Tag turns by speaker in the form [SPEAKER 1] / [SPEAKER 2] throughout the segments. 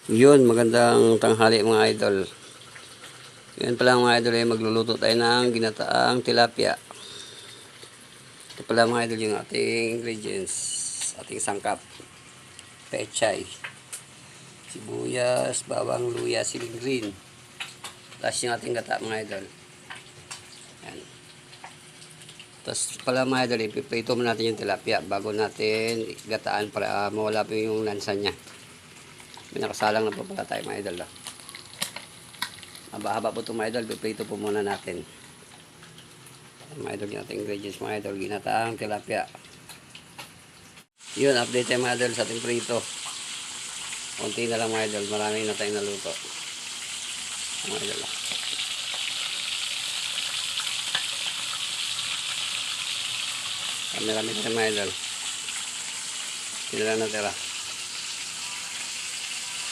[SPEAKER 1] Yun, magandang tanghali mga idol. Yun pala mga idol ay magluluto tayo ng ginataang tilapia. Ito pala mga idol yung ating ingredients, ating sangkap. Pechay, sibuyas, bawang, luya, siling green. Tapos yung ating gata mga idol. Yan. Tapos pala mga idol, ipiprito mo natin yung tilapia bago natin gataan para mawala po yung lansa niya. May nakasalang na po pala tayo mga idol. Haba-haba po ito mga idol, piprito po muna natin. Mga idol yung ating ingredients mga idol, ginataang tilapia. Yun, update tayo mga idol sa ating prito. Konti na lang mga idol, marami na tayong naluto. Mga idol. Marami na tayo mga idol. Sila lang natira.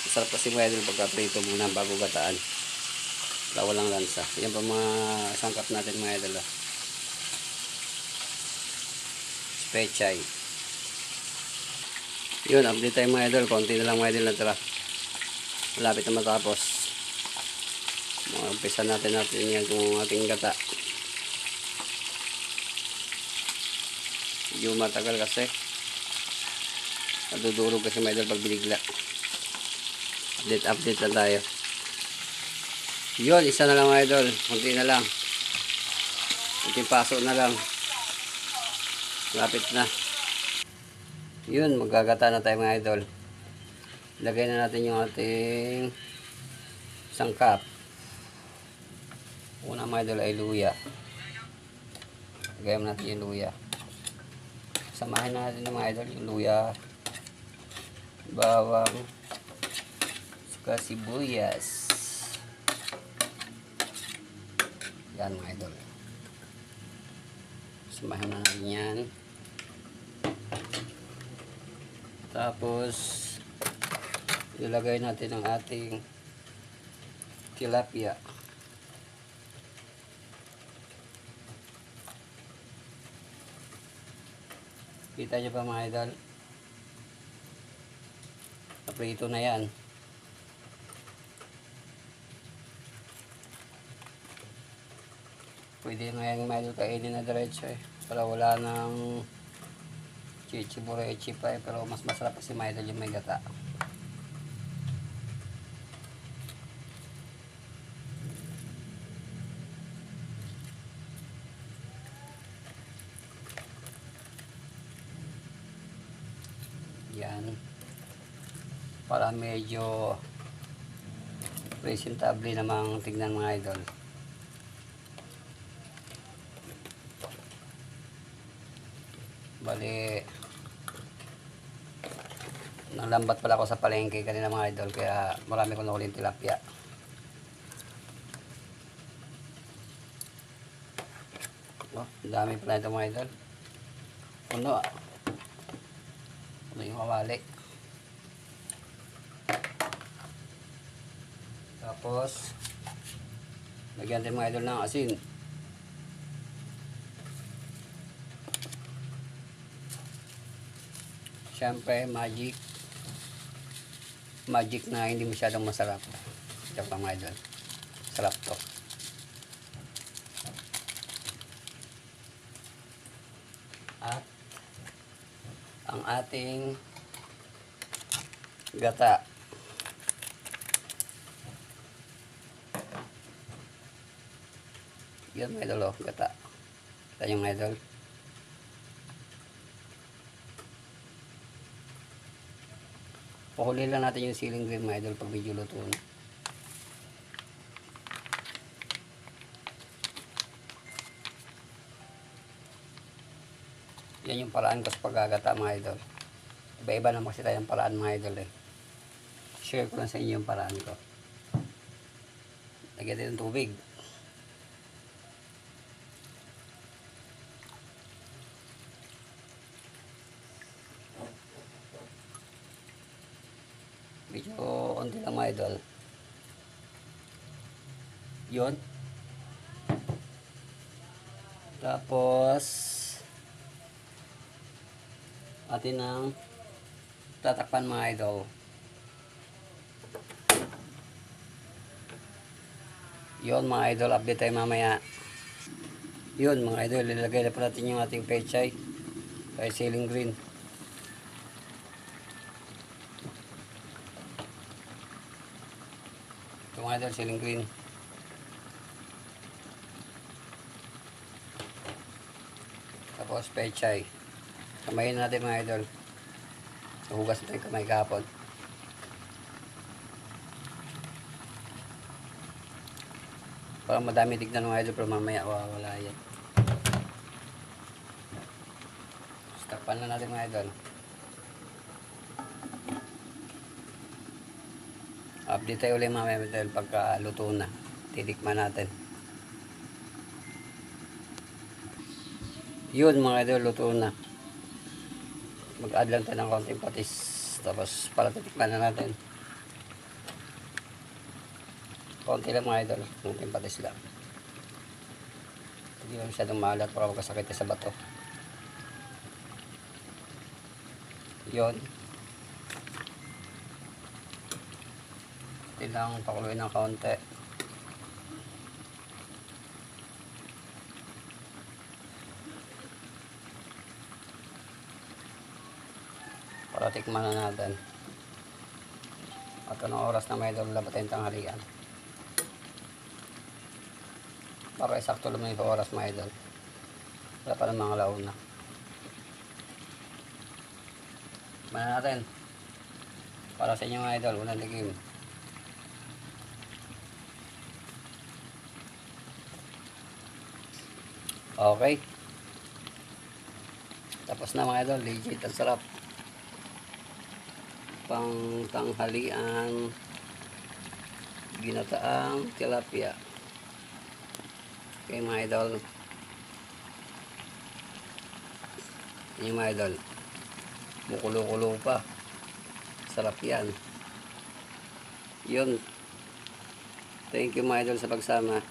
[SPEAKER 1] Masarap kasi mga idol pagka prito muna bago gataan. Wala walang lansa. Yan pa mga sangkap natin mga idol. Pechay. Yun, update tayo mga idol. Konti na lang mga idol natira. Malapit na matapos. Umpisa natin yan kung ating gata. Medyo matagal kasi. Nadudurog kasi mga idol pag binigla. Update lang tayo. Yun, isa na lang mga idol. Konti na lang. Konting paso na lang. Lapit na. Yun, magagata na tayo mga idol. Lagay na natin yung ating sangkap. Una mga idol ay luya. Lagay mo natin yung luya. Samahin natin ng mga idol yung luya, bawang, saka sibuyas. Yan mga idol. Samahin na natin yan. Tapos ilagay natin ang ating tilapia. Kita nyo pa mga idol? Naprito na yan. Pwede na yung mga idol kainin na diretso eh. Para wala nang chichiburechi pa eh. Pero mas masarap kasi mga idol yung may gata. Yan. Para medyo presentable namang tignan mga idol. Bali, nalambat pala ako sa palengke kanina mga idol. Kaya marami ko nakuling tilapia. Oh, dami pala ito mga idol. Puno ah. Puno yung mawali. Tapos lagyan din mga idol ng asin. Siyempre magic na hindi masyadong masarap. Ito pa mga idol, sarap to. At ang ating gata. Yan mga idol, oh, gata. Kita yung mga idol. Pahuli lang natin yung siling green mga idol pag medyo luto na. Yan yung paraan ko sa paggagata mga idol. Iba-iba naman kasi tayong paraan mga idol eh. Share ko lang sa inyo yung paraan ko. Lagyan din ng tubig. Medyo onti lang mga idol. Yun. Tapos atin ang tatakpan mga idol. Yun mga idol, update tayo mamaya. Yun mga idol, ilagay na po natin yung ating pechay kay ceiling green. Ito mga idol, ceiling green. Tapos pechay. Kamayin natin mga idol. Hugas natin yung kamay kahapon. Parang madami tignan mga idol, pero mamaya wala yan. Takpan na natin mga idol. Update tayo ulit mamaya dahil pagka luto na. Titikman natin. Yun mga idol, luto na. Mag-add lang tayo ng konting patis. Tapos para titikman na natin. Konti lang mga idol. Konting patis lang. Hindi lang masyadong maalat para magkasakit sa bato. Yun. Hindi lang pakuluin ng kaunti. Para tikman na natin. At anong oras na may idol labas tayong tanghalian. Para isakto lang yung oras mga idol. Wala pa ng mga launa. Tikman na natin. Para sa inyo mga idol, unang ligim. Okay. Tapos na mga idol, legit ang sarap. Pang tanghalian, ginataang tilapia. Okay mga idol. Yung mga idol, mukulo-kulo pa. Sarap yan. Yun. Thank you mga idol sa pagsama.